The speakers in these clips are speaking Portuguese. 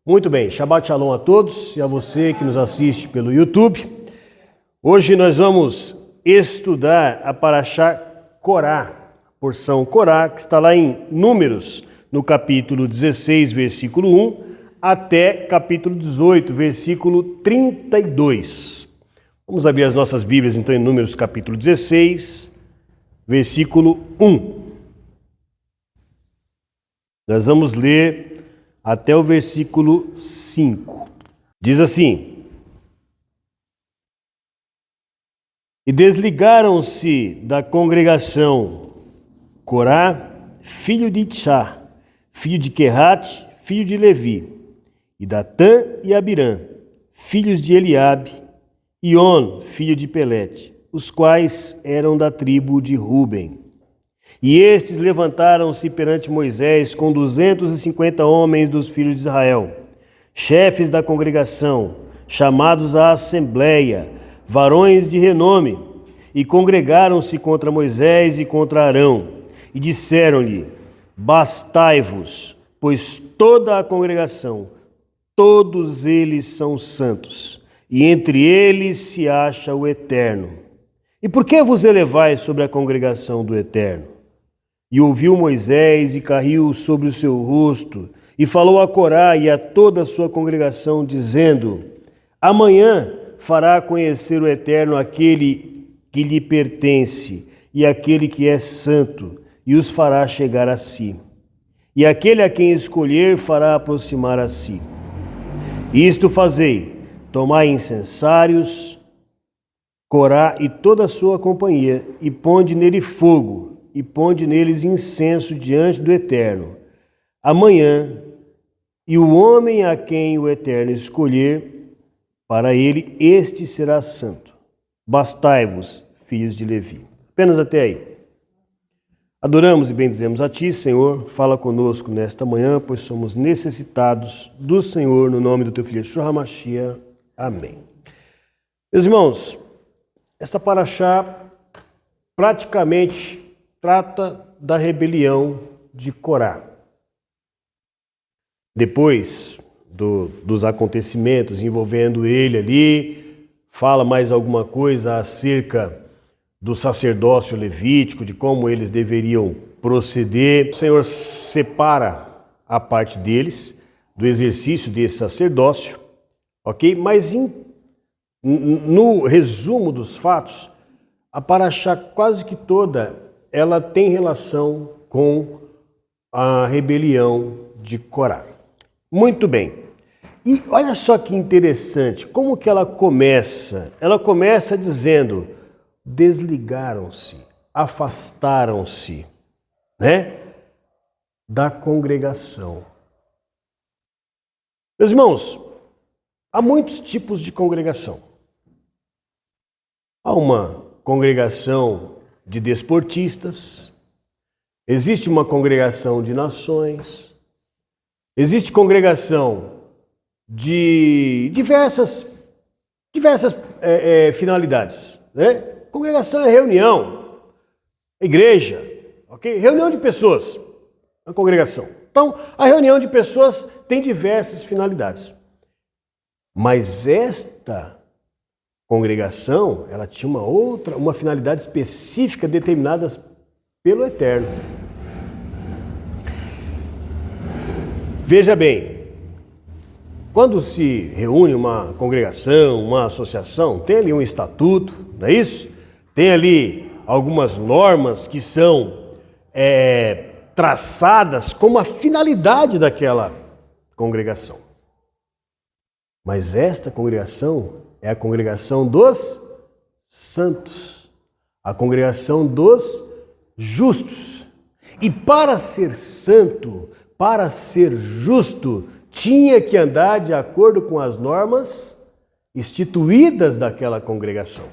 Muito bem, Shabbat Shalom a todos e a você que nos assiste pelo YouTube. Hoje nós vamos estudar a Parashá Corá, porção Corá, que está lá em Números, no capítulo 16, versículo 1, até capítulo 18, versículo 32. Vamos abrir as nossas Bíblias então em Números, capítulo 16, versículo 1. Nós vamos ler até o versículo 5. Diz assim: E desligaram-se da congregação Corá, filho de Itchá, filho de Querate, filho de Levi, e Datã e Abirã, filhos de Eliabe, e On, filho de Pelete, os quais eram da tribo de Ruben. E estes levantaram-se perante Moisés com 250 homens dos filhos de Israel, chefes da congregação, chamados à assembleia, varões de renome, e congregaram-se contra Moisés e contra Arão, e disseram-lhe: Bastai-vos, pois toda a congregação, todos eles são santos, e entre eles se acha o Eterno. E por que vos elevais sobre a congregação do Eterno? E ouviu Moisés e caiu sobre o seu rosto, e falou a Corá e a toda a sua congregação, dizendo: Amanhã fará conhecer o Eterno aquele que lhe pertence, e aquele que é santo, e os fará chegar a si. E aquele a quem escolher fará aproximar a si. Isto fazei: tomai incensários, Corá e toda a sua companhia, e ponde nele fogo, e ponde neles incenso diante do Eterno. Amanhã, e o homem a quem o Eterno escolher, para ele este será santo. Bastai-vos, filhos de Levi. Apenas até aí. Adoramos e bendizemos a Ti, Senhor. Fala conosco nesta manhã, pois somos necessitados do Senhor, no nome do Teu Filho Yeshua HaMashiach. Amém. Meus irmãos, esta Parashá praticamente trata da rebelião de Corá. Depois dos acontecimentos envolvendo ele ali, fala mais alguma coisa acerca do sacerdócio levítico, de como eles deveriam proceder. O Senhor separa a parte deles do exercício desse sacerdócio, ok? Mas no resumo dos fatos, a Parashá quase que toda ela tem relação com a rebelião de Corá. Muito bem. E olha só que interessante, como que ela começa? Ela começa dizendo: desligaram-se, afastaram-se, da congregação. Meus irmãos, há muitos tipos de congregação. Há uma congregação de desportistas, existe uma congregação de nações, existe congregação de diversas finalidades, Congregação é reunião, igreja, ok? Reunião de pessoas, a congregação. Então, a reunião de pessoas tem diversas finalidades. Mas esta congregação, ela tinha uma finalidade específica determinada pelo Eterno. Veja bem, quando se reúne uma congregação, uma associação, tem ali um estatuto, não é isso? Tem ali algumas normas que são traçadas como a finalidade daquela congregação. Mas esta congregação é a congregação dos santos, a congregação dos justos. E para ser santo, para ser justo, tinha que andar de acordo com as normas instituídas daquela congregação.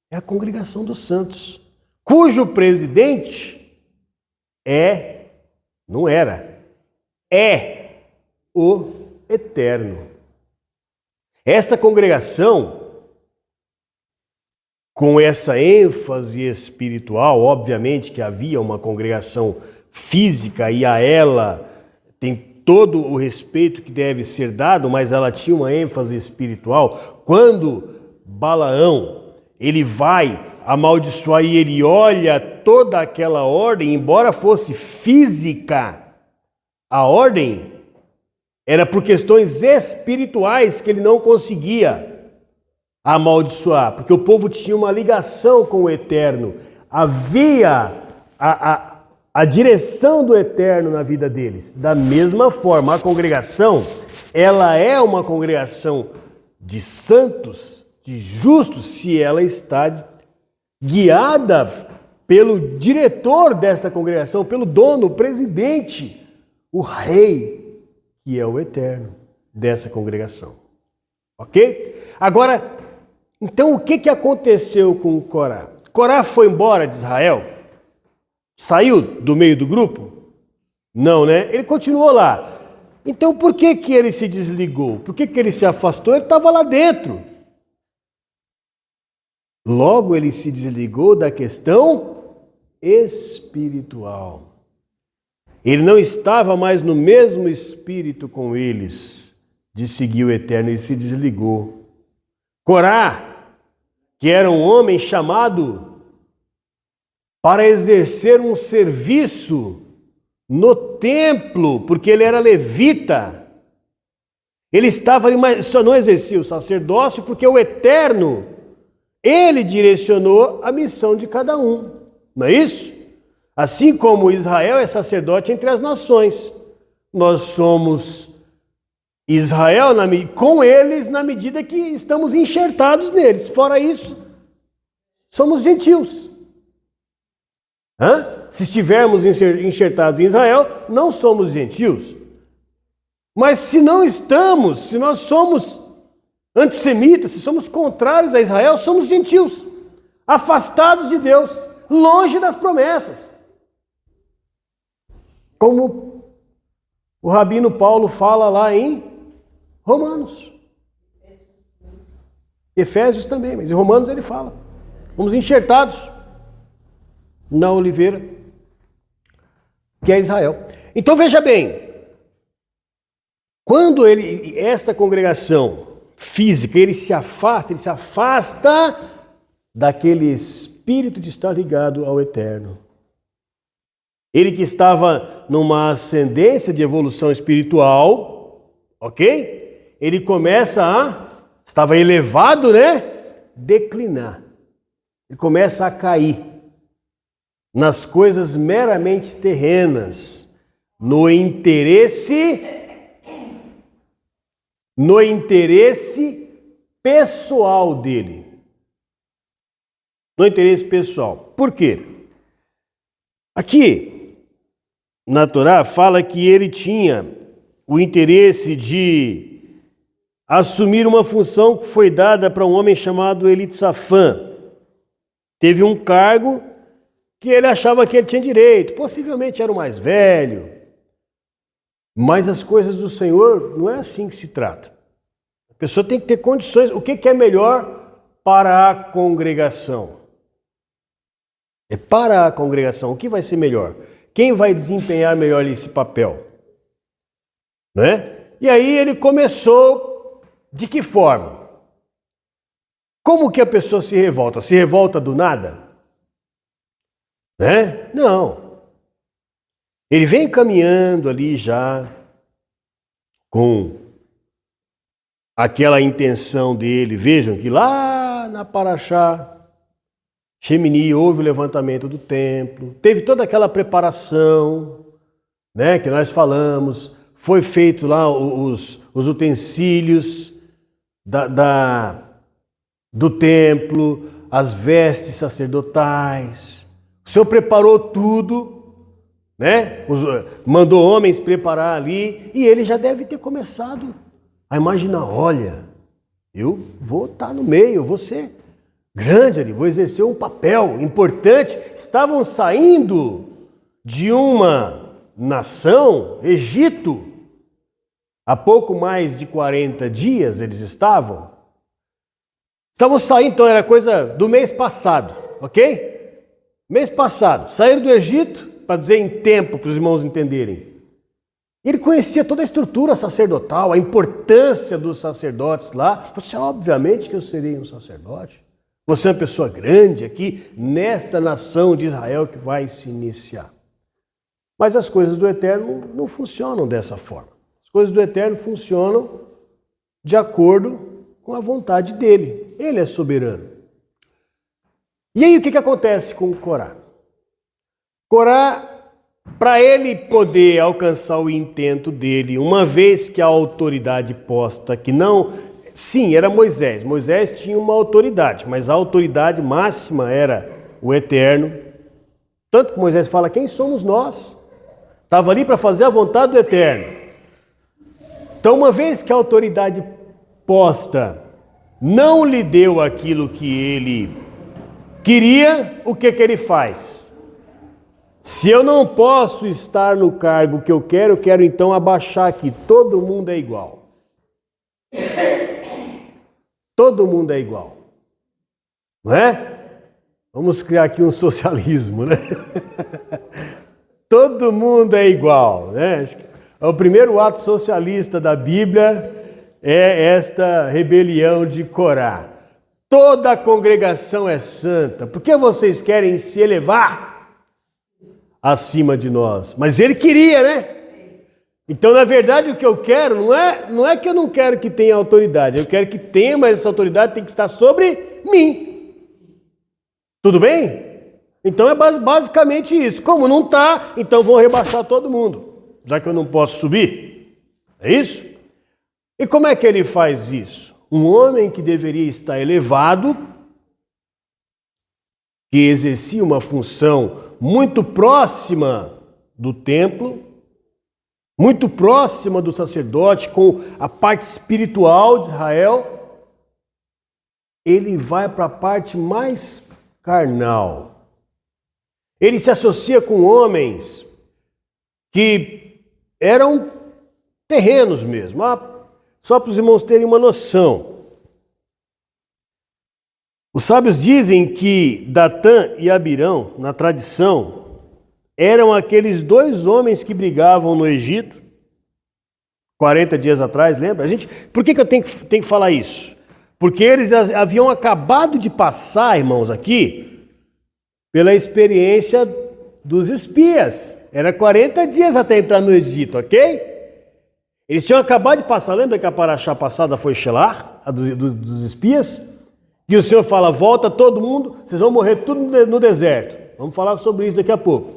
É a congregação dos santos, cujo presidente é o Eterno. Esta congregação, com essa ênfase espiritual, obviamente que havia uma congregação física e a ela tem todo o respeito que deve ser dado, mas ela tinha uma ênfase espiritual. Quando Balaão, ele vai amaldiçoar e ele olha toda aquela ordem, embora fosse física, a ordem era por questões espirituais que ele não conseguia amaldiçoar, porque o povo tinha uma ligação com o Eterno, havia a direção do Eterno na vida deles. Da mesma forma, a congregação, ela é uma congregação de santos, de justos, se ela está guiada pelo diretor dessa congregação, pelo dono, o presidente, o rei, que é o Eterno dessa congregação. Ok? Agora, então o que aconteceu com Corá? Corá foi embora de Israel? Saiu do meio do grupo? Não, né? Ele continuou lá. Então por que ele se desligou? Por que ele se afastou? Ele estava lá dentro. Logo ele se desligou da questão espiritual. Ele não estava mais no mesmo espírito com eles de seguir o Eterno, ele se desligou. Corá, que era um homem chamado para exercer um serviço no templo, porque ele era levita. Ele estava ali, mas só não exercia o sacerdócio porque o Eterno, ele direcionou a missão de cada um, não é isso? Assim como Israel é sacerdote entre as nações, nós somos Israel com eles na medida que estamos enxertados neles. Fora isso, somos gentios. Se estivermos enxertados em Israel, não somos gentios. Mas se não estamos, se nós somos antissemitas, se somos contrários a Israel, somos gentios, afastados de Deus, longe das promessas. Como o rabino Paulo fala lá em Romanos. Efésios também, mas em Romanos ele fala. Fomos enxertados na oliveira, que é Israel. Então veja bem, quando esta congregação física, ele se afasta daquele espírito de estar ligado ao Eterno. Ele que estava numa ascendência de evolução espiritual, ok? Ele estava elevado, né? Declinar. Ele começa a cair nas coisas meramente terrenas, no interesse pessoal dele. No interesse pessoal. Por quê? Aqui, na Torá, fala que ele tinha o interesse de assumir uma função que foi dada para um homem chamado Elitsafã. Teve um cargo que ele achava que ele tinha direito, possivelmente era o mais velho. Mas as coisas do Senhor não é assim que se trata. A pessoa tem que ter condições. O que é melhor para a congregação? É para a congregação. O que vai ser melhor? Quem vai desempenhar melhor esse papel? Né? E aí ele começou de que forma? Como que a pessoa se revolta? Se revolta do nada? Né? Não. Ele vem caminhando ali já com aquela intenção dele. Vejam que lá na Paraxá Shemini houve o levantamento do templo, teve toda aquela preparação, né, que nós falamos, foi feito lá os utensílios do templo, as vestes sacerdotais. O Senhor preparou tudo, né? Mandou homens preparar ali, e ele já deve ter começado a imaginar, olha, eu vou estar no meio, eu vou ser grande ali, vou exercer um papel importante. Estavam saindo de uma nação, Egito, há pouco mais de 40 dias eles estavam saindo, então era coisa do mês passado, ok? Mês passado, saíram do Egito, para dizer em tempo, para os irmãos entenderem. Ele conhecia toda a estrutura sacerdotal, a importância dos sacerdotes lá. Falou assim, obviamente que eu serei um sacerdote. Você é uma pessoa grande aqui, nesta nação de Israel que vai se iniciar. Mas as coisas do Eterno não funcionam dessa forma. As coisas do Eterno funcionam de acordo com a vontade dele. Ele é soberano. E aí o que acontece com Corá? Corá, para ele poder alcançar o intento dele, uma vez que a autoridade posta que não... Sim, era Moisés. Moisés tinha uma autoridade, mas a autoridade máxima era o Eterno. Tanto que Moisés fala, quem somos nós? Estava ali para fazer a vontade do Eterno. Então, uma vez que a autoridade posta não lhe deu aquilo que ele queria, o que ele faz? Se eu não posso estar no cargo que eu quero então abaixar aqui. Todo mundo é igual. Todo mundo é igual. Não é? Vamos criar aqui um socialismo, né? Todo mundo é igual, né? O primeiro ato socialista da Bíblia é esta rebelião de Corá. Toda a congregação é santa. Por que vocês querem se elevar acima de nós? Mas ele queria, né? Então, na verdade, o que eu quero não é que eu não quero que tenha autoridade. Eu quero que tenha, mas essa autoridade tem que estar sobre mim. Tudo bem? Então é basicamente isso. Como não está, então vou rebaixar todo mundo, já que eu não posso subir. É isso? E como é que ele faz isso? Um homem que deveria estar elevado, que exercia uma função muito próxima do templo, muito próxima do sacerdote, com a parte espiritual de Israel, ele vai para a parte mais carnal. Ele se associa com homens que eram terrenos mesmo. Só para os irmãos terem uma noção. Os sábios dizem que Datã e Abirão, na tradição, eram aqueles dois homens que brigavam no Egito, 40 dias atrás, lembra? Por que eu tenho que falar isso? Porque eles haviam acabado de passar, irmãos, aqui, pela experiência dos espias. Era 40 dias até entrar no Egito, ok? Eles tinham acabado de passar, lembra que a paraxá passada foi Shelah, a dos espias? E o Senhor fala, volta todo mundo, vocês vão morrer tudo no deserto. Vamos falar sobre isso daqui a pouco.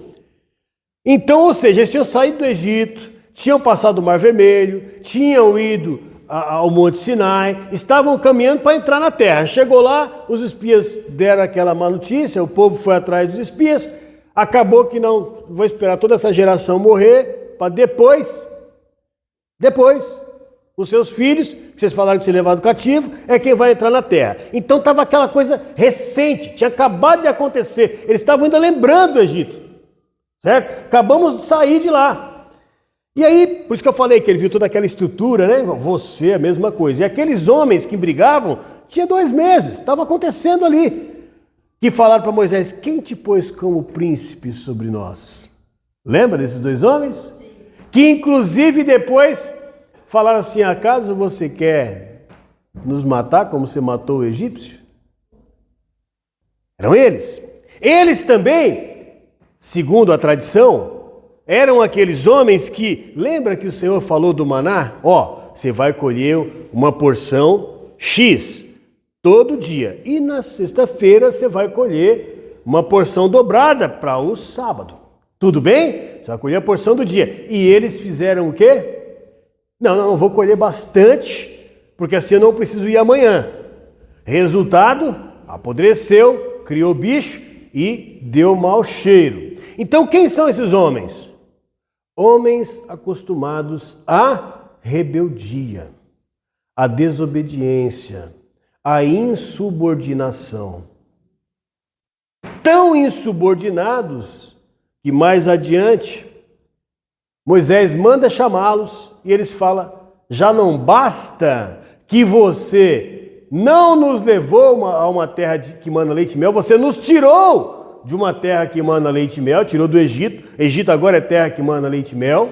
Então, ou seja, eles tinham saído do Egito, tinham passado o Mar Vermelho, tinham ido ao Monte Sinai, estavam caminhando para entrar na terra. Chegou lá, os espias deram aquela má notícia, o povo foi atrás dos espias, acabou que não, vou esperar toda essa geração morrer, para depois, os seus filhos, que vocês falaram que se levaram cativo, é quem vai entrar na terra. Então estava aquela coisa recente, tinha acabado de acontecer, eles estavam ainda lembrando do Egito. Certo? Acabamos de sair de lá. E aí, por isso que eu falei que ele viu toda aquela estrutura, né? Você, a mesma coisa. E aqueles homens que brigavam, tinha 2 meses, estava acontecendo ali. Que falaram para Moisés, quem te pôs como príncipe sobre nós? Lembra desses 2 homens? Que inclusive depois falaram assim, acaso você quer nos matar como você matou o egípcio? Eram eles. Eles também... Segundo a tradição, eram aqueles homens que, lembra que o Senhor falou do maná? Você vai colher uma porção X todo dia. E na sexta-feira você vai colher uma porção dobrada para o sábado. Tudo bem? Você vai colher a porção do dia. E eles fizeram o quê? Não, vou colher bastante, porque assim eu não preciso ir amanhã. Resultado, apodreceu, criou bicho e deu mau cheiro. Então, quem são esses homens? Homens acostumados à rebeldia, à desobediência, à insubordinação. Tão insubordinados que mais adiante Moisés manda chamá-los e eles falam, já não basta que você não nos levou a uma terra que mana leite e mel, você nos tirou de uma terra que mana leite e mel, tirou do Egito. Egito agora é terra que mana leite e mel.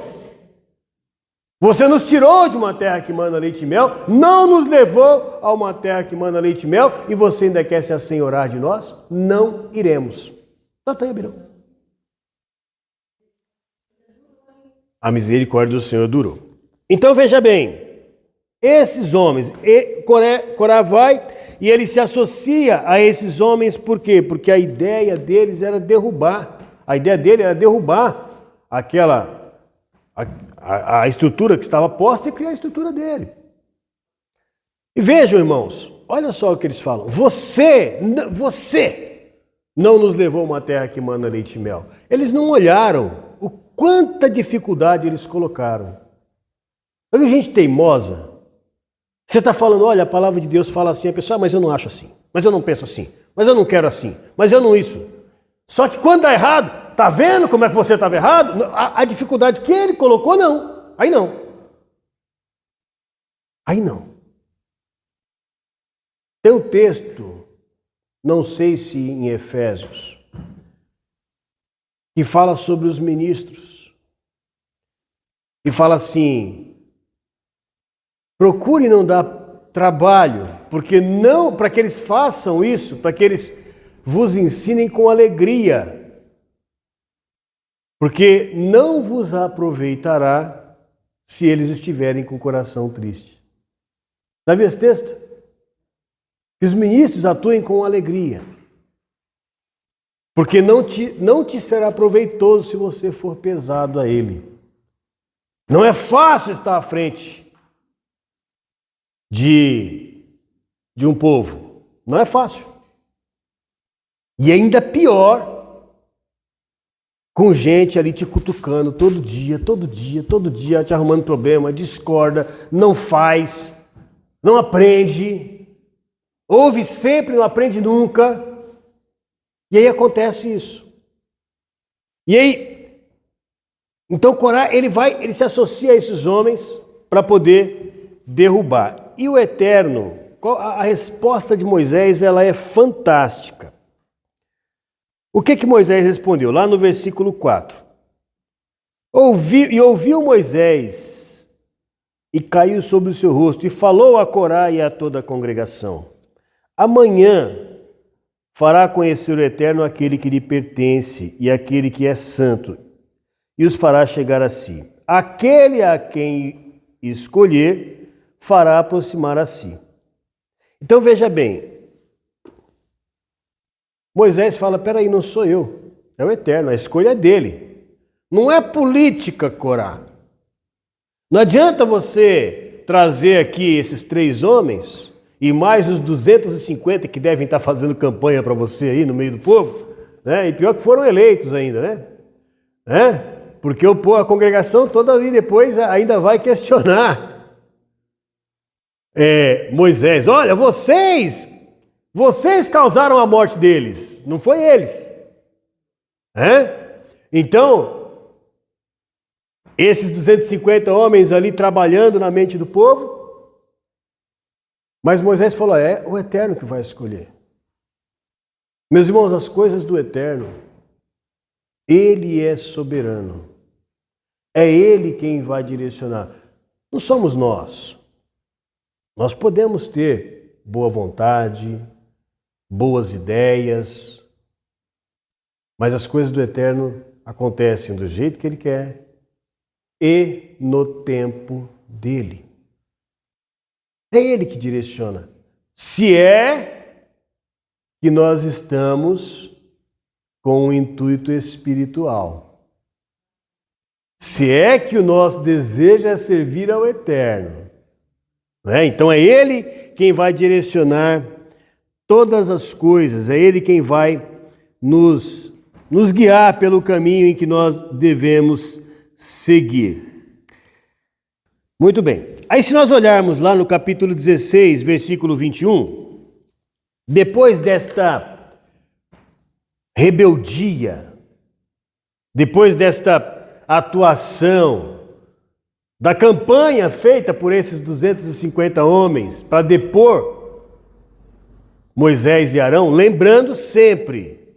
Você nos tirou de uma terra que mana leite e mel, não nos levou a uma terra que mana leite e mel, e você ainda quer se assenhorar de nós? Não iremos. Natan e Abirão. A misericórdia do Senhor durou. Então veja bem, esses homens, Corá vai e ele se associa a esses homens, por quê? Porque a ideia deles era derrubar, a estrutura que estava posta e criar a estrutura dele. E vejam, irmãos, olha só o que eles falam. Você não nos levou a uma terra que mana leite e mel. Eles não olharam o quanta dificuldade eles colocaram. Mas a gente teimosa. Você está falando, olha, a palavra de Deus fala assim, a pessoa, mas eu não acho assim, mas eu não penso assim, mas eu não quero assim, mas eu não isso. Só que quando dá errado, tá vendo como é que você estava errado? A dificuldade que ele colocou, não. Aí não. Aí não. Tem um texto, não sei se em Efésios, que fala sobre os ministros. E fala assim, procure não dar trabalho, porque não, para que eles façam isso, para que eles vos ensinem com alegria. Porque não vos aproveitará se eles estiverem com o coração triste. Já viu esse texto? Que os ministros atuem com alegria. Porque não te será proveitoso se você for pesado a ele. Não é fácil estar à frente de um povo. Não é fácil. E ainda pior, com gente ali te cutucando todo dia, te arrumando problema, discorda, não faz, não aprende, ouve sempre, não aprende nunca. E aí acontece isso. E aí, então Corá, ele se associa a esses homens para poder derrubar. E o Eterno, a resposta de Moisés, ela é fantástica. O que Moisés respondeu? Lá no versículo 4. Ouviu Moisés e caiu sobre o seu rosto e falou a Corá e a toda a congregação. Amanhã fará conhecer o Eterno aquele que lhe pertence e aquele que é santo, e os fará chegar a si. Aquele a quem escolher fará aproximar a si. Então veja bem, Moisés fala, peraí, não sou eu, é o Eterno, a escolha é dele. Não é política, Corá. Não adianta você trazer aqui esses 3 homens e mais os 250 que devem estar fazendo campanha para você aí no meio do povo, né? E pior que foram eleitos ainda, né? Porque a congregação toda ali depois ainda vai questionar. Moisés, olha, vocês causaram a morte deles, não foi eles. Então, esses 250 homens ali trabalhando na mente do povo, mas Moisés falou, é o Eterno que vai escolher. Meus irmãos, as coisas do Eterno, Ele é soberano. É Ele quem vai direcionar. Não somos nós. Nós podemos ter boa vontade, boas ideias, mas as coisas do Eterno acontecem do jeito que Ele quer e no tempo dEle. É Ele que direciona. Se é que nós estamos com um intuito espiritual. Se é que o nosso desejo é servir ao Eterno. Então é Ele quem vai direcionar todas as coisas. É Ele quem vai nos guiar pelo caminho em que nós devemos seguir. Muito bem. Aí se nós olharmos lá no capítulo 16, versículo 21, depois desta rebeldia, depois desta atuação, da campanha feita por esses 250 homens para depor Moisés e Arão, lembrando sempre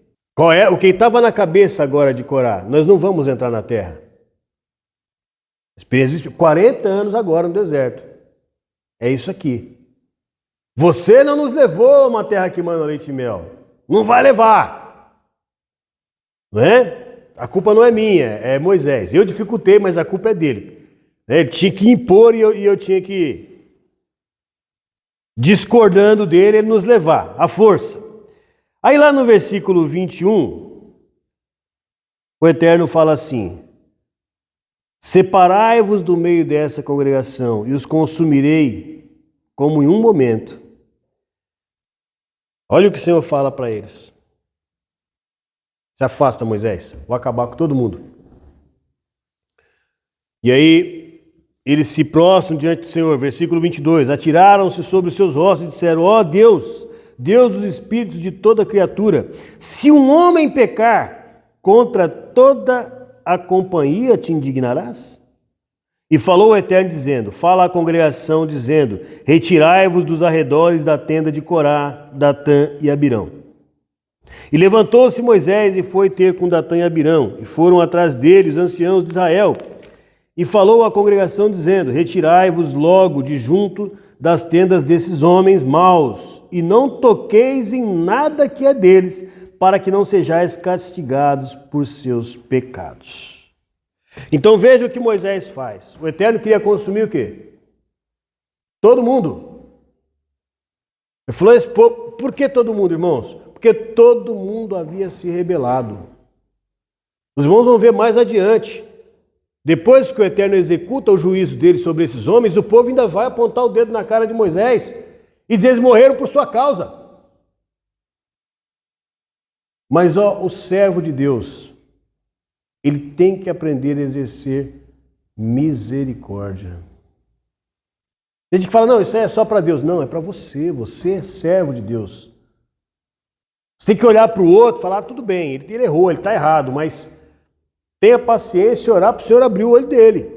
o que estava na cabeça agora de Corá: nós não vamos entrar na terra. Experiência, 40 anos agora no deserto. É isso aqui. Você não nos levou a uma terra que manda leite e mel. Não vai levar. Não é? A culpa não é minha, é Moisés. Eu dificultei, mas a culpa é dele. Ele tinha que impor e eu tinha que, discordando dele, ele nos levar, à força. Aí lá no versículo 21, o Eterno fala assim: separai-vos do meio dessa congregação e os consumirei como em um momento. Olha o que o Senhor fala para eles. Se afasta, Moisés, vou acabar com todo mundo. E aí, eles se prostram diante do Senhor, versículo 22, atiraram-se sobre os seus rostos e disseram: ó Deus, Deus dos espíritos de toda criatura, se um homem pecar contra toda a companhia, te indignarás? E falou o Eterno dizendo: fala à congregação dizendo, retirai-vos dos arredores da tenda de Corá, Datã e Abirão. E levantou-se Moisés e foi ter com Datã e Abirão, e foram atrás dele os anciãos de Israel. E falou à congregação dizendo, retirai-vos logo de junto das tendas desses homens maus, e não toqueis em nada que é deles, para que não sejais castigados por seus pecados. Então veja o que Moisés faz. O Eterno queria consumir o quê? Todo mundo. Ele falou, por que todo mundo, irmãos? Porque todo mundo havia se rebelado. Os irmãos vão ver mais adiante. Depois que o Eterno executa o juízo dele sobre esses homens, o povo ainda vai apontar o dedo na cara de Moisés e dizer, eles morreram por sua causa. Mas o servo de Deus, ele tem que aprender a exercer misericórdia. Tem gente que fala, não, isso é só para Deus. Não, é para você. Você é servo de Deus. Você tem que olhar para o outro e falar, tudo bem, ele errou, ele está errado, mas tenha paciência e orar para o Senhor abrir o olho dele.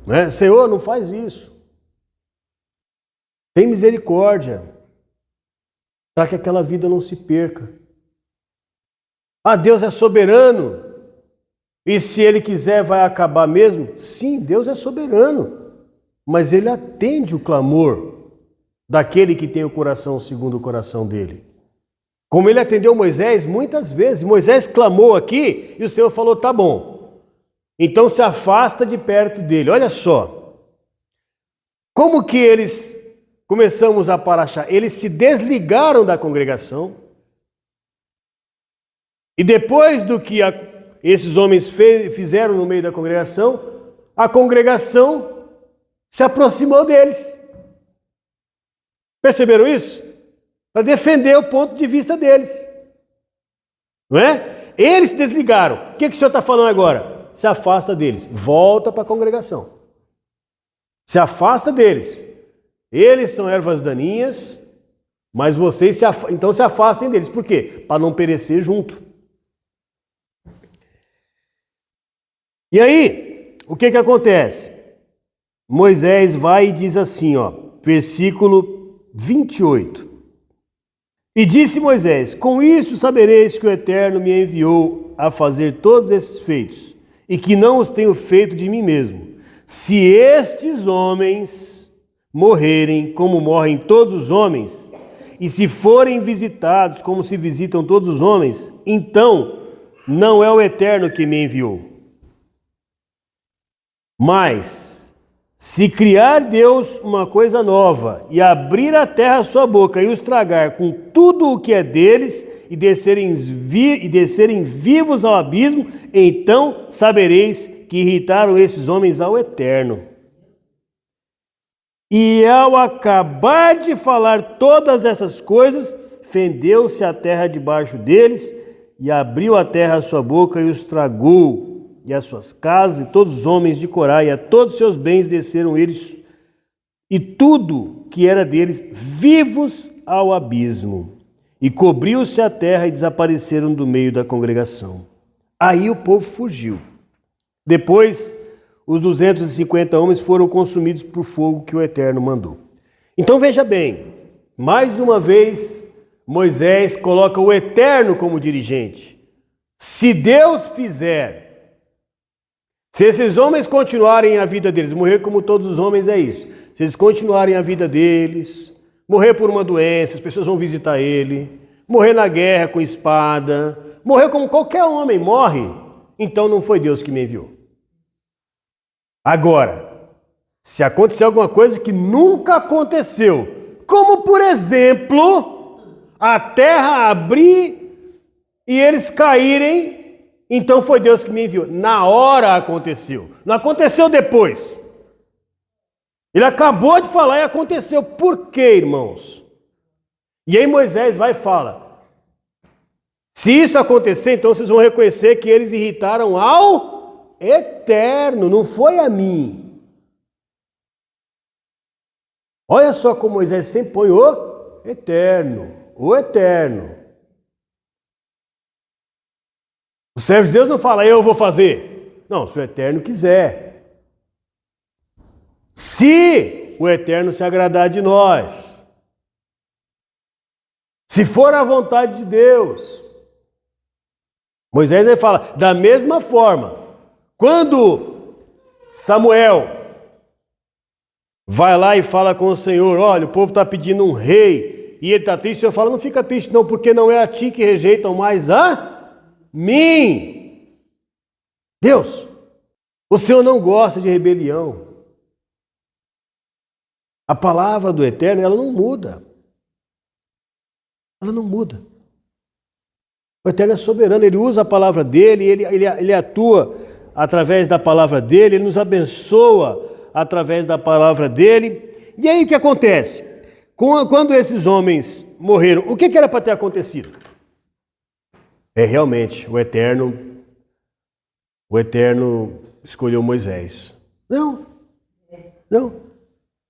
Né? Senhor, não faz isso. Tem misericórdia para que aquela vida não se perca. Ah, Deus é soberano. E se Ele quiser, vai acabar mesmo? Sim, Deus é soberano. Mas Ele atende o clamor daquele que tem o coração segundo o coração dele. Como Ele atendeu Moisés muitas vezes. Moisés clamou aqui e o Senhor falou, tá bom. Então se afasta de perto dele. Olha só. Como que eles, começamos a parachar? Eles se desligaram da congregação. E depois do que esses homens fizeram no meio da congregação, a congregação se aproximou deles. Perceberam isso? Para defender o ponto de vista deles. Não é? Eles se desligaram. O que o Senhor está falando agora? Se afasta deles. Volta para a congregação. Se afasta deles. Eles são ervas daninhas, mas vocês então se afastem deles. Por quê? Para não perecer junto. E aí, o que acontece? Moisés vai e diz assim, versículo 28. E disse Moisés, com isso sabereis que o Eterno me enviou a fazer todos esses feitos, e que não os tenho feito de mim mesmo. Se estes homens morrerem como morrem todos os homens, e se forem visitados como se visitam todos os homens, então não é o Eterno que me enviou. Mas, se criar Deus uma coisa nova e abrir a terra a sua boca e os tragar com tudo o que é deles e descerem vivos ao abismo, então sabereis que irritaram esses homens ao Eterno. E ao acabar de falar todas essas coisas, fendeu-se a terra debaixo deles e abriu a terra a sua boca e os tragou. E as suas casas, e todos os homens de Corá, e a todos os seus bens desceram eles, e tudo que era deles, vivos ao abismo. E cobriu-se a terra e desapareceram do meio da congregação. Aí o povo fugiu. Depois, os 250 homens foram consumidos por fogo que o Eterno mandou. Então veja bem, mais uma vez, Moisés coloca o Eterno como dirigente. Se Deus fizer, Se esses homens continuarem a vida deles, morrer como todos os homens é isso. Se eles continuarem a vida deles, morrer por uma doença, as pessoas vão visitar ele, morrer na guerra com espada, morrer como qualquer homem morre, então não foi Deus que me enviou. Agora, se acontecer alguma coisa que nunca aconteceu, como por exemplo, a terra abrir e eles caírem, então foi Deus que me enviou. Na hora aconteceu, não aconteceu depois. Ele acabou de falar e aconteceu. Por quê, irmãos? E aí Moisés vai e fala: se isso acontecer, então vocês vão reconhecer que eles irritaram ao Eterno, não foi a mim. Olha só como Moisés sempre põe o Eterno, o Eterno. O servo de Deus não fala, eu vou fazer. Não, se o Eterno quiser. Se o Eterno se agradar de nós. Se for a vontade de Deus. Moisés vai falar, da mesma forma, quando Samuel vai lá e fala com o Senhor, olha, o povo está pedindo um rei, e ele está triste, o Senhor fala, não fica triste não, porque não é a ti que rejeitam, mas a mim. Deus, o Senhor não gosta de rebelião. A palavra do Eterno, ela não muda. Ela não muda. O Eterno é soberano, Ele usa a palavra dEle, ele atua através da palavra dEle, Ele nos abençoa através da palavra dEle. E aí o que acontece? Quando esses homens morreram, o que era para ter acontecido? Realmente, o Eterno escolheu Moisés. Não.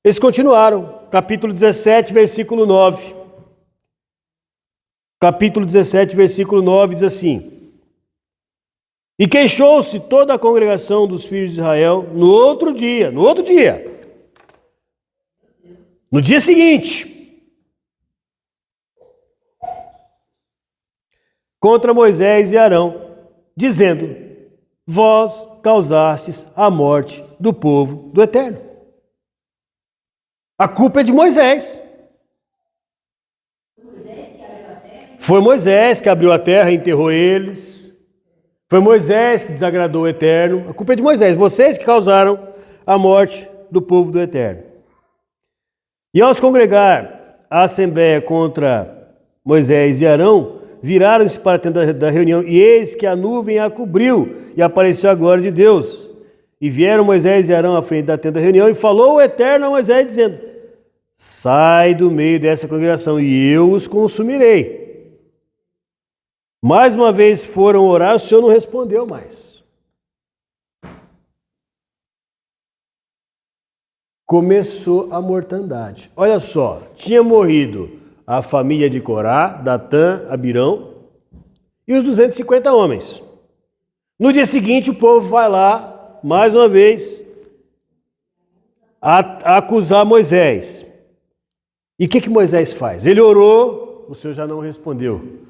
Eles continuaram. Capítulo 17, versículo 9. Capítulo 17, versículo 9 diz assim: e queixou-se toda a congregação dos filhos de Israel no outro dia, no dia seguinte, contra Moisés e Arão, dizendo, vós causastes a morte do povo do Eterno. A culpa é de Moisés. Foi Moisés que abriu a terra e enterrou eles. Foi Moisés que desagradou o Eterno. A culpa é de Moisés. Vocês que causaram a morte do povo do Eterno. E ao se congregar a assembleia contra Moisés e Arão, viraram-se para a tenda da reunião, e eis que a nuvem a cobriu, e apareceu a glória de Deus. E vieram Moisés e Arão à frente da tenda da reunião, e falou o Eterno a Moisés, dizendo, sai do meio dessa congregação, e eu os consumirei. Mais uma vez foram orar, o Senhor não respondeu mais. Começou a mortandade. Olha só, tinha morrido a família de Corá, Datã, Abirão e os 250 homens. No dia seguinte o povo vai lá, mais uma vez, a acusar Moisés. E o que Moisés faz? Ele orou, o Senhor já não respondeu.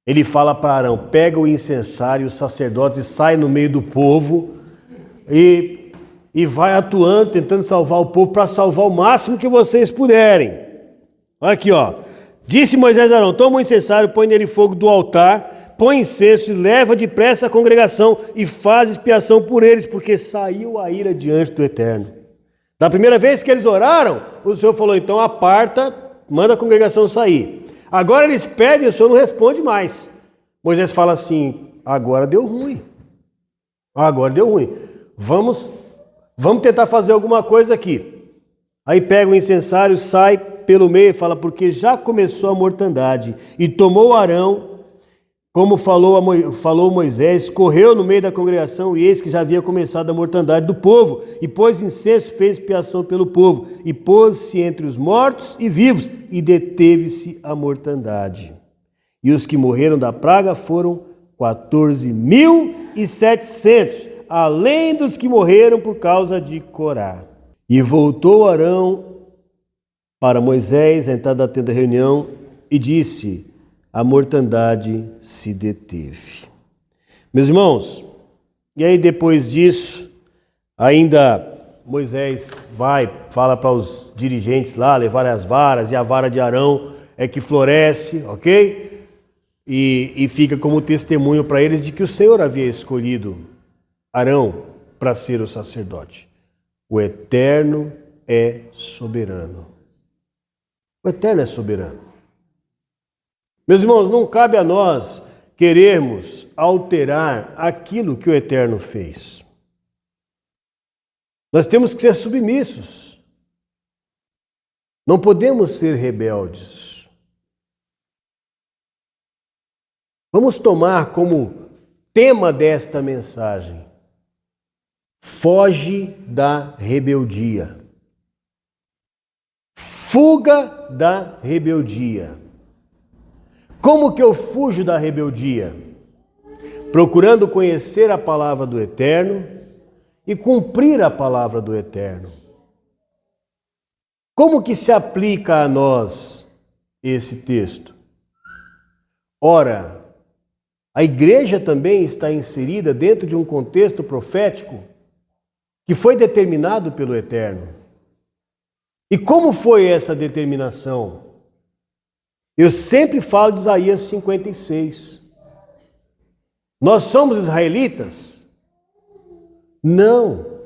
Ele fala para Arão, pega o incensário, os sacerdotes e sai no meio do povo e vai atuando, tentando salvar o povo para salvar o máximo que vocês puderem. Olha aqui, ó. Disse Moisés a Arão, toma o incensário, põe nele fogo do altar, põe incenso e leva depressa a congregação e faz expiação por eles, porque saiu a ira diante do Eterno. Da primeira vez que eles oraram, o Senhor falou, então aparta, manda a congregação sair. Agora eles pedem e o Senhor não responde mais. Moisés fala assim, agora deu ruim. Vamos tentar fazer alguma coisa aqui. Aí pega o incensário, sai pelo meio e fala, porque já começou a mortandade. E tomou Arão, como falou Moisés, correu no meio da congregação, e eis que já havia começado a mortandade do povo, e pôs incenso, fez expiação pelo povo, e pôs-se entre os mortos e vivos, e deteve-se a mortandade. E os que morreram da praga foram 14.700, além dos que morreram por causa de Corá. E voltou Arão para Moisés, à entrada da tenda da reunião, e disse, a mortandade se deteve. Meus irmãos, E aí depois disso, ainda Moisés fala para os dirigentes lá levarem as varas, e a vara de Arão é que floresce, ok? E fica como testemunho para eles de que o Senhor havia escolhido Arão para ser o sacerdote. O Eterno é soberano. O Eterno é soberano. Meus irmãos, não cabe a nós querermos alterar aquilo que o Eterno fez. Nós temos que ser submissos. Não podemos ser rebeldes. Vamos tomar como tema desta mensagem: foge da rebeldia. Fuga da rebeldia. Como que eu fujo da rebeldia? Procurando conhecer a palavra do Eterno e cumprir a palavra do Eterno. Como que se aplica a nós esse texto? Ora, a igreja também está inserida dentro de um contexto profético que foi determinado pelo Eterno. E como foi essa determinação? Eu sempre falo de Isaías 56. Nós somos israelitas? Não.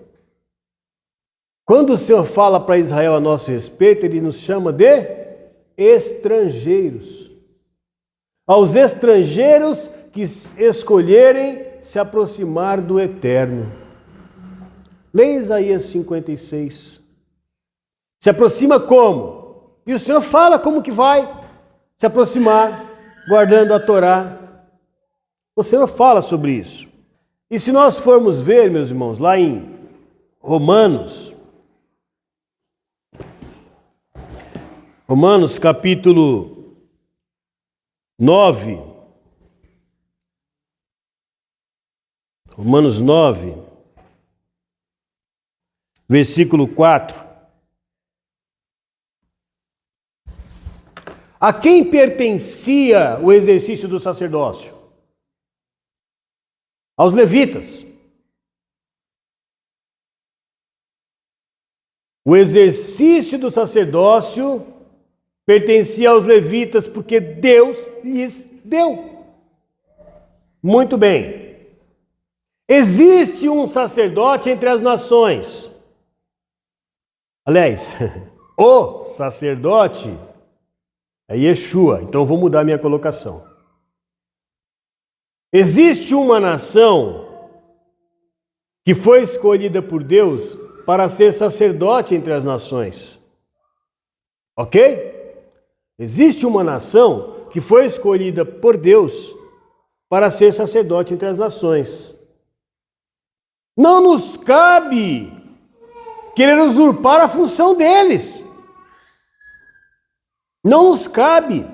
Quando o Senhor fala para Israel a nosso respeito, Ele nos chama de estrangeiros. Aos estrangeiros que escolherem se aproximar do Eterno. Leia Isaías 56. Se aproxima como? E o Senhor fala como que vai se aproximar, guardando a Torá. O Senhor fala sobre isso. E se nós formos ver, meus irmãos, lá em Romanos capítulo 9. Romanos 9, versículo 4. A quem pertencia o exercício do sacerdócio? Aos levitas. O exercício do sacerdócio pertencia aos levitas porque Deus lhes deu. Muito bem. Existe um sacerdote entre as nações. Aliás, o sacerdote é Yeshua, então eu vou mudar minha colocação. Existe uma nação que foi escolhida por Deus para ser sacerdote entre as nações. Ok? Existe uma nação que foi escolhida por Deus para ser sacerdote entre as nações. Não nos cabe querer usurpar a função deles. Não nos cabe.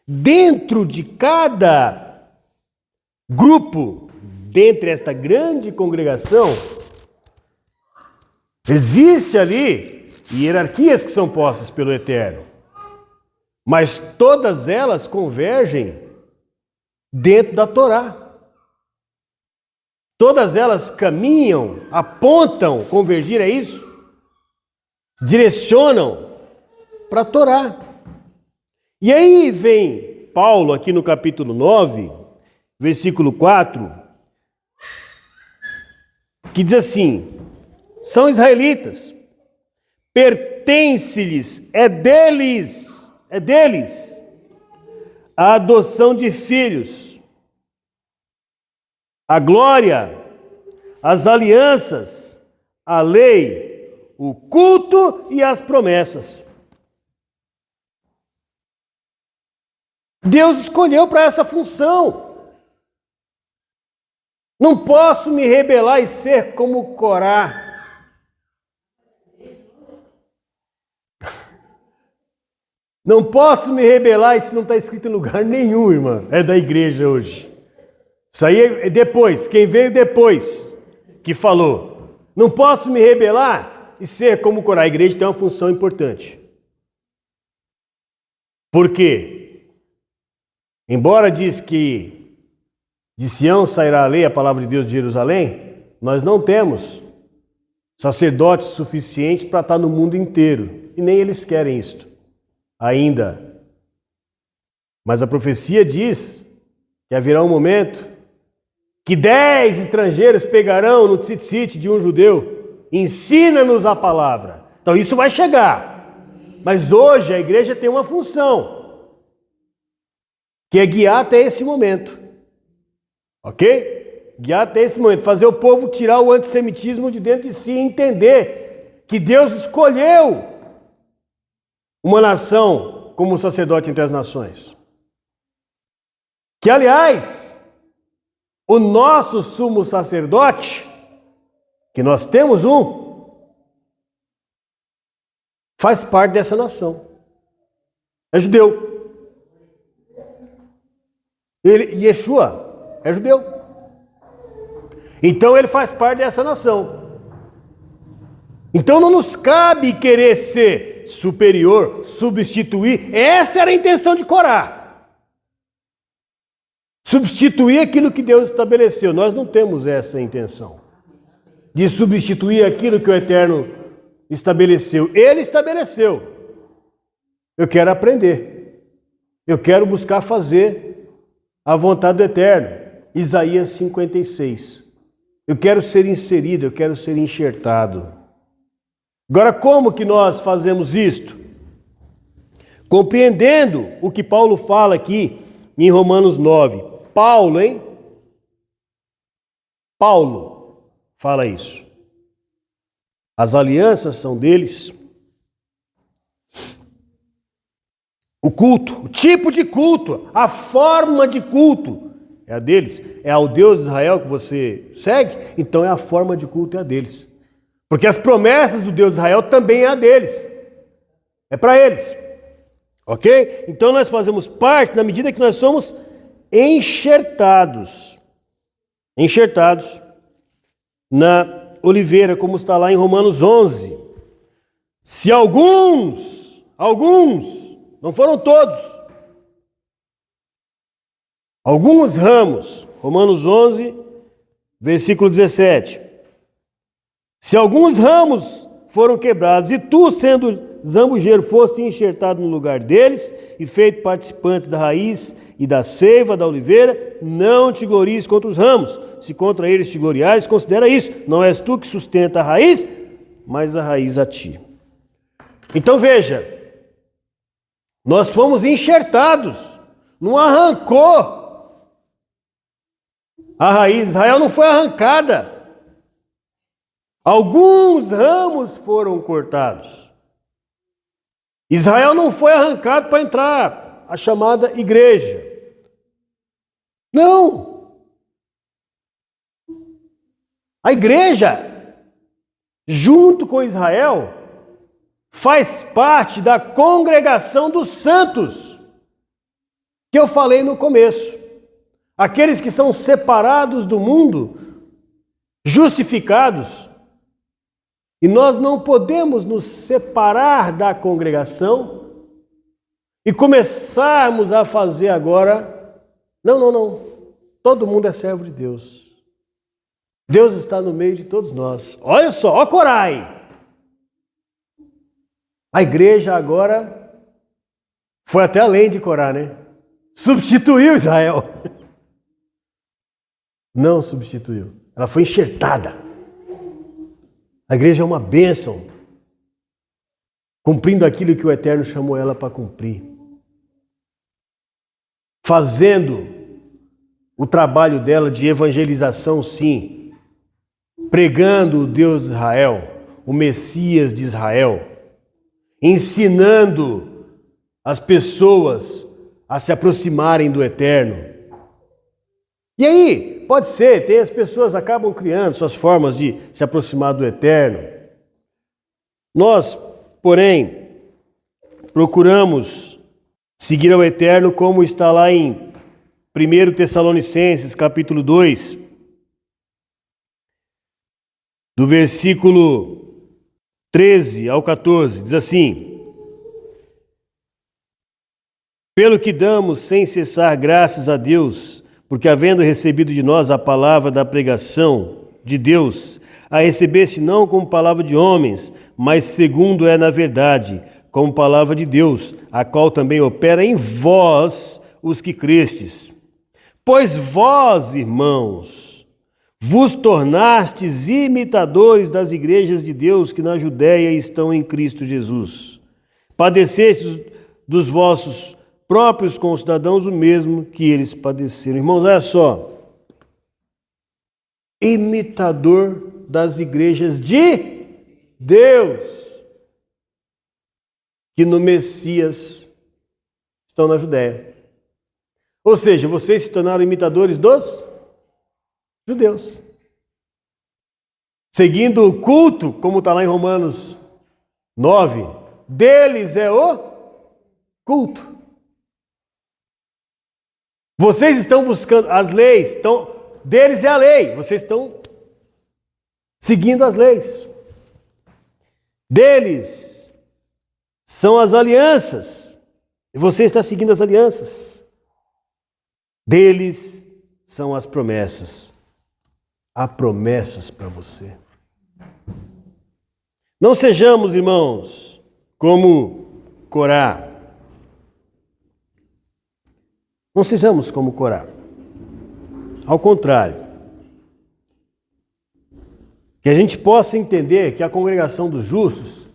Dentro de cada grupo, dentre esta grande congregação, existe ali hierarquias que são postas pelo Eterno. Mas todas elas convergem dentro da Torá. Todas elas caminham, apontam, convergir é isso? Direcionam para a Torá. E aí vem Paulo aqui no capítulo 9, versículo 4, que diz assim: são israelitas, pertence-lhes, é deles a adoção de filhos, a glória, as alianças, a lei, o culto e as promessas. Deus escolheu para essa função. Não posso me rebelar e ser como Corá. Não posso me rebelar, isso não está escrito em lugar nenhum, irmã. É da igreja hoje. Isso aí é depois, quem veio depois que falou. Não posso me rebelar e ser como Corá. A igreja tem uma função importante. Por quê? Embora diz que De Sião sairá a lei, a palavra de Deus de Jerusalém. Nós não temos sacerdotes suficientes para estar no mundo inteiro. E nem eles querem isto ainda. Mas a profecia diz que haverá um momento que 10 estrangeiros pegarão no tzitzit de um judeu. Ensina-nos a palavra. Então isso vai chegar. Mas hoje a igreja tem uma função, que é guiar até esse momento. Ok? Guiar até esse momento. Fazer o povo tirar o antissemitismo de dentro de si e entender que Deus escolheu uma nação como sacerdote entre as nações. Que, aliás, o nosso sumo sacerdote, que nós temos faz parte dessa nação. É judeu. Yeshua é judeu. Então ele faz parte dessa nação. Então não nos cabe querer ser superior, substituir. Essa era a intenção de Corá. Substituir aquilo que Deus estabeleceu. Nós não temos essa intenção de substituir aquilo que o Eterno estabeleceu. Ele estabeleceu. Eu quero aprender. Eu quero buscar fazer a vontade do Eterno. Isaías 56. Eu quero ser inserido, eu quero ser enxertado. Agora, como que nós fazemos isto? Compreendendo o que Paulo fala aqui em Romanos 9. Paulo, hein? Paulo fala isso. As alianças são deles. O culto, o tipo de culto, a forma de culto é a deles. É ao Deus de Israel que você segue, então é a forma de culto é a deles. Porque as promessas do Deus de Israel também é a deles. É para eles. Ok? Então nós fazemos parte na medida que nós somos enxertados na oliveira, como está lá em Romanos 11. Se alguns, não foram todos, alguns ramos, Romanos 11, versículo 17. Se alguns ramos foram quebrados, e tu, sendo zambujeiro, foste enxertado no lugar deles, e feito participantes da raiz e da seiva da oliveira, não te glories contra os ramos. Se contra eles te gloriares, considera isso. Não és tu que sustenta a raiz, mas a raiz a ti. Então veja, nós fomos enxertados, não arrancou a raiz. Israel não foi arrancada. Alguns ramos foram cortados. Israel não foi arrancado para entrar a chamada igreja. Não. A igreja, junto com Israel, faz parte da congregação dos santos, que eu falei no começo. Aqueles que são separados do mundo, justificados. E nós não podemos nos separar da congregação e começarmos a fazer agora. Não. Todo mundo é servo de Deus. Deus está no meio de todos nós. Olha só, ó Corai. A igreja agora foi até além de Corá, né? Substituiu Israel. Não substituiu. Ela foi enxertada. A igreja é uma bênção, cumprindo aquilo que o Eterno chamou ela para cumprir. Fazendo o trabalho dela de evangelização, sim. Pregando o Deus de Israel, o Messias de Israel. Ensinando as pessoas a se aproximarem do Eterno. E aí, pode ser, as pessoas acabam criando suas formas de se aproximar do Eterno. Nós, porém, procuramos seguir ao Eterno como está lá em 1 Tessalonicenses, capítulo 2, do versículo 13 ao 14, diz assim: pelo que damos sem cessar graças a Deus porque havendo recebido de nós a palavra da pregação de Deus, a recebeste não como palavra de homens, mas segundo é na verdade, como palavra de Deus, a qual também opera em vós os que crestes. Pois vós, irmãos, vos tornastes imitadores das igrejas de Deus que na Judéia estão em Cristo Jesus. Padecestes dos vossos próprios concidadãos o mesmo que eles padeceram. Irmãos, olha só. Imitador das igrejas de Deus, que no Messias estão na Judéia. Ou seja, vocês se tornaram imitadores dos judeus. Seguindo o culto, como está lá em Romanos 9, deles é o culto. Vocês estão buscando as leis, deles é a lei, vocês estão seguindo as leis. Deles são as alianças, e você está seguindo as alianças. Deles são as promessas. Há promessas para você. Não sejamos, irmãos, como Corá. Não sejamos como Corá. Ao contrário. Que a gente possa entender que a congregação dos justos,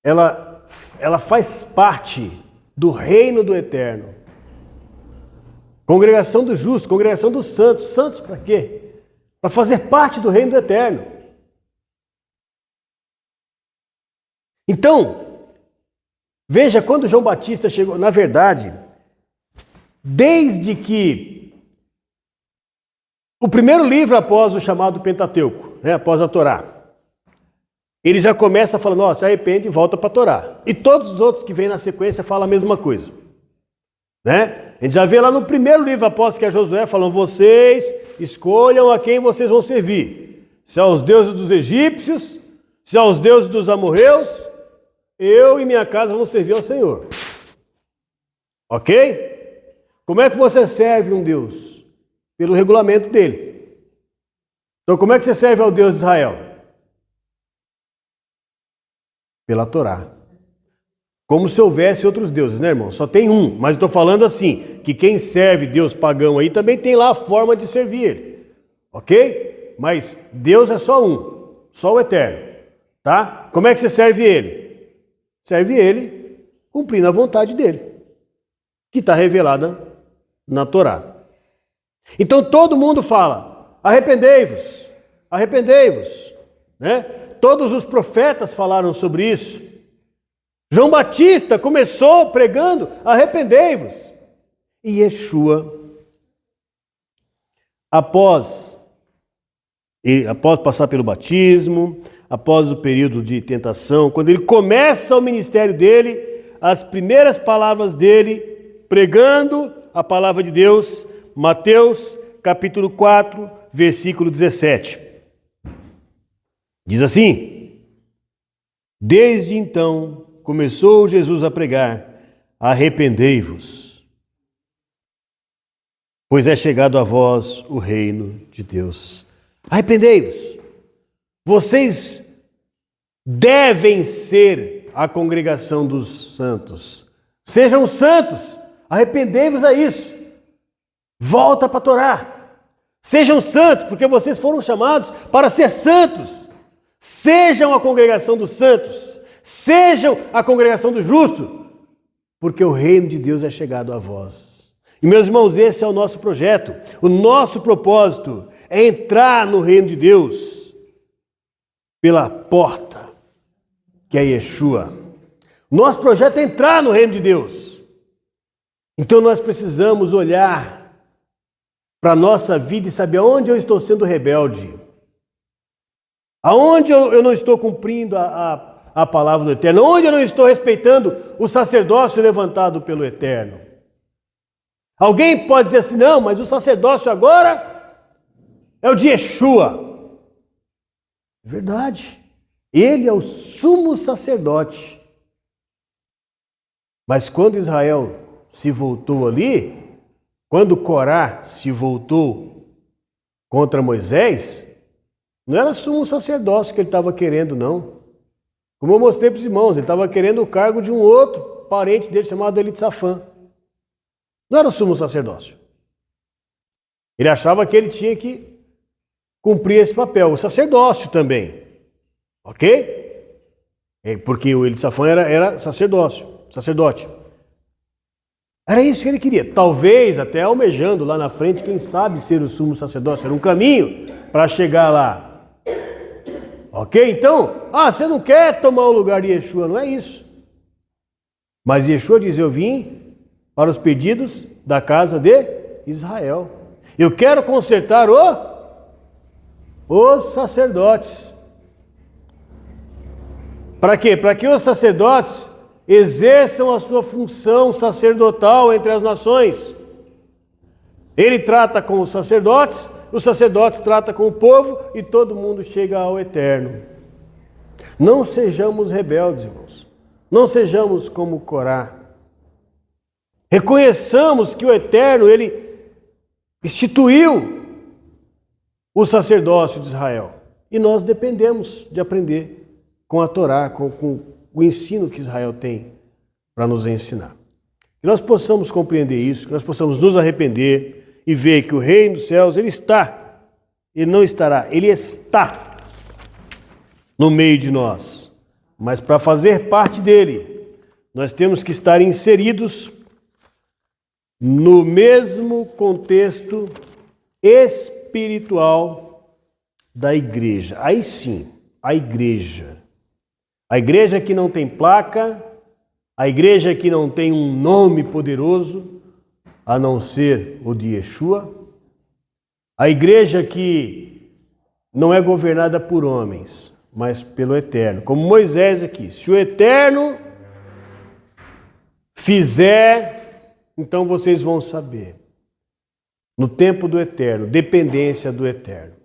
ela faz parte do reino do eterno. Congregação dos justos, congregação dos santos. Santos para quê? Para fazer parte do reino do eterno. Então, veja, quando João Batista chegou, na verdade, desde que o primeiro livro após o chamado Pentateuco, após a Torá, ele já começa falando, ó, se arrepende e volta para a Torá. E todos os outros que vêm na sequência falam a mesma coisa. Né? A gente já vê lá no primeiro livro após que é Josué, falando, vocês escolham a quem vocês vão servir. Se aos deuses dos egípcios, se aos deuses dos amorreus, eu e minha casa vamos servir ao Senhor. Ok? Como é que você serve um Deus? Pelo regulamento dele. Então, como é que você serve ao Deus de Israel? Pela Torá. Como se houvesse outros deuses, né, irmão? Só tem um, mas estou falando assim, que quem serve Deus pagão aí também tem lá a forma de servir ele. Ok? Mas Deus é só um, só o eterno. Tá? Como é que você serve ele? Serve ele cumprindo a vontade dele, que está revelada na Torá. Então todo mundo fala, arrependei-vos, arrependei-vos. Né? Todos os profetas falaram sobre isso. João Batista começou pregando, arrependei-vos. E Yeshua, após passar pelo batismo, após o período de tentação, quando ele começa o ministério dele, as primeiras palavras dele, pregando a palavra de Deus, Mateus capítulo 4, versículo 17. Diz assim, desde então começou Jesus a pregar, arrependei-vos, pois é chegado a vós o reino de Deus. Arrependei-vos. Vocês devem ser a congregação dos santos. Sejam santos. Arrependei-vos a isso. Volta para a Torá. Sejam santos, porque vocês foram chamados para ser santos. Sejam a congregação dos santos. Sejam a congregação do justo, porque o reino de Deus é chegado a vós. E meus irmãos, esse é o nosso projeto. O nosso propósito é entrar no reino de Deus pela porta, que é Yeshua. Nosso projeto é entrar no reino de Deus. Então nós precisamos olhar para a nossa vida e saber aonde eu estou sendo rebelde. Aonde eu não estou cumprindo a palavra do Eterno. Onde eu não estou respeitando o sacerdócio levantado pelo Eterno. Alguém pode dizer assim, não, mas o sacerdócio agora é o de Yeshua. É verdade. Ele é o sumo sacerdote. Mas quando Israel se voltou ali, quando Corá se voltou contra Moisés, não era sumo sacerdócio que ele estava querendo, não. Como eu mostrei para os irmãos, ele estava querendo o cargo de um outro parente dele chamado Elitsafã. Não era o sumo sacerdócio. Ele achava que ele tinha que cumprir esse papel, o sacerdócio também. Ok? Porque o Elitsafã era sacerdote. Era isso que ele queria. Talvez até almejando lá na frente, quem sabe ser o sumo sacerdócio. Era um caminho para chegar lá. Ok? Então, você não quer tomar o lugar de Yeshua, não é isso. Mas Yeshua diz, eu vim para os pedidos da casa de Israel. Eu quero consertar os sacerdotes. Para quê? Para que os sacerdotes exerçam a sua função sacerdotal entre as nações. Ele trata com os sacerdotes tratam com o povo e todo mundo chega ao eterno. Não sejamos rebeldes, irmãos. Não sejamos como Corá. Reconheçamos que o eterno, ele instituiu o sacerdócio de Israel. E nós dependemos de aprender com a Torá, com o ensino que Israel tem para nos ensinar. Que nós possamos compreender isso, que nós possamos nos arrepender e ver que o reino dos céus, ele não estará, ele está no meio de nós. Mas para fazer parte dele, nós temos que estar inseridos no mesmo contexto espiritual da igreja. Aí sim, a igreja. A igreja que não tem placa, a igreja que não tem um nome poderoso, a não ser o de Yeshua, a igreja que não é governada por homens, mas pelo Eterno. Como Moisés aqui, se o Eterno fizer, então vocês vão saber. No tempo do Eterno, dependência do Eterno.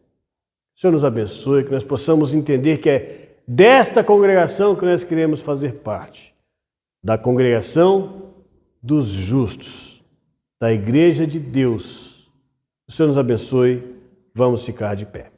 O Senhor nos abençoe, que nós possamos entender que é desta congregação que nós queremos fazer parte, da congregação dos justos, da igreja de Deus. O Senhor nos abençoe, vamos ficar de pé.